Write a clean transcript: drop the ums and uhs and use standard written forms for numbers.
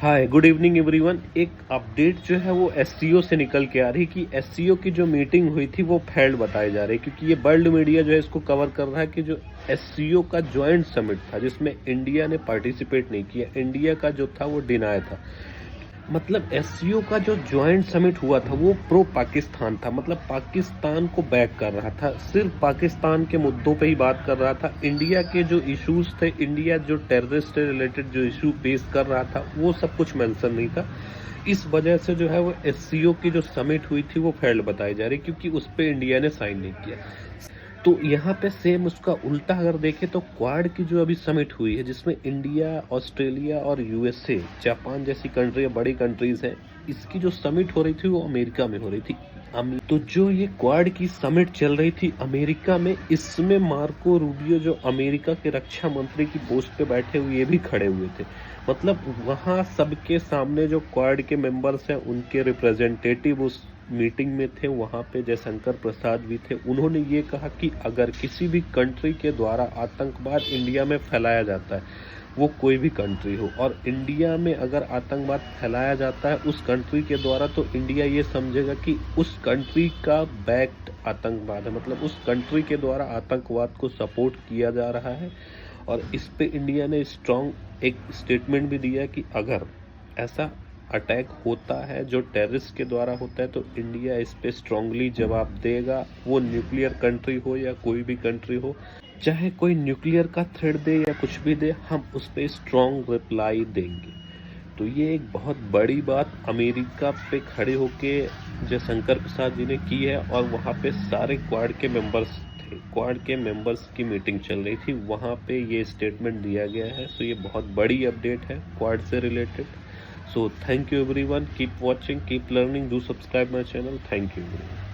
Hi good evening everyone. एक update जो है वो एससीओ से निकल के आ रही कि एससीओ की जो मीटिंग हुई थी वो फेल्ड बताई जा रही है, क्योंकि ये वर्ल्ड मीडिया जो है इसको कवर कर रहा है कि जो एससीओ का जॉइंट समिट था जिसमें इंडिया ने पार्टिसिपेट नहीं किया, इंडिया का जो था वो डिनाय था। मतलब एससीओ का जो जॉइंट समिट हुआ था वो प्रो पाकिस्तान था, मतलब पाकिस्तान को बैक कर रहा था, सिर्फ पाकिस्तान के मुद्दों पे ही बात कर रहा था। इंडिया के जो इश्यूज थे, इंडिया जो टेररिस्ट से रिलेटेड जो इशू फेस कर रहा था वो सब कुछ मेंशन नहीं था। इस वजह से जो है वो एससीओ की जो समिट हुई थी वो फेल्ड बताई जा रही, क्योंकि उस पर इंडिया ने साइन नहीं किया। तो यहाँ पे सेम उसका उल्टा अगर देखें तो क्वाड की जो अभी समिट हुई है जिसमें इंडिया, ऑस्ट्रेलिया और यूएसए, जापान जैसी कंट्री, बड़ी कंट्रीज हैं, इसकी जो समिट हो रही थी वो अमेरिका में हो रही थी। तो जो ये क्वाड की समिट चल रही थी अमेरिका में, इसमें मार्को रूबियो जो अमेरिका के रक्षा मंत्री की पोस्ट पे बैठे हुए ये भी खड़े हुए थे। मतलब वहाँ सबके सामने जो क्वाड के मेंबर्स हैं उनके रिप्रेजेंटेटिव उस मीटिंग में थे, वहाँ पे जयशंकर प्रसाद भी थे। उन्होंने ये कहा कि अगर किसी भी कंट्री के द्वारा आतंकवाद इंडिया में फैलाया जाता है, वो कोई भी कंट्री हो, और इंडिया में अगर आतंकवाद फैलाया जाता है उस कंट्री के द्वारा, तो इंडिया ये समझेगा कि उस कंट्री का बैक्ड आतंकवाद है, मतलब उस कंट्री के द्वारा आतंकवाद को सपोर्ट किया जा रहा है। और इस पे इंडिया ने स्ट्रॉन्ग एक स्टेटमेंट भी दिया कि अगर ऐसा अटैक होता है जो टेररिस्ट के द्वारा होता है तो इंडिया इस पे स्ट्रांगली जवाब देगा, वो न्यूक्लियर कंट्री हो या कोई भी कंट्री हो, चाहे कोई न्यूक्लियर का थ्रेट दे या कुछ भी दे, हम उस पे स्ट्रांग रिप्लाई देंगे। तो ये एक बहुत बड़ी बात अमेरिका पे खड़े होके जयशंकर प्रसाद जी ने की है, और वहाँ पे सारे क्वाड के मेंबर्स थे, क्वाड के मेंबर्स की मीटिंग चल रही थी, वहाँ पे ये स्टेटमेंट दिया गया है। सो ये बहुत बड़ी अपडेट है क्वाड से related. So thank you everyone, keep watching, keep learning, do subscribe my channel. Thank you everyone.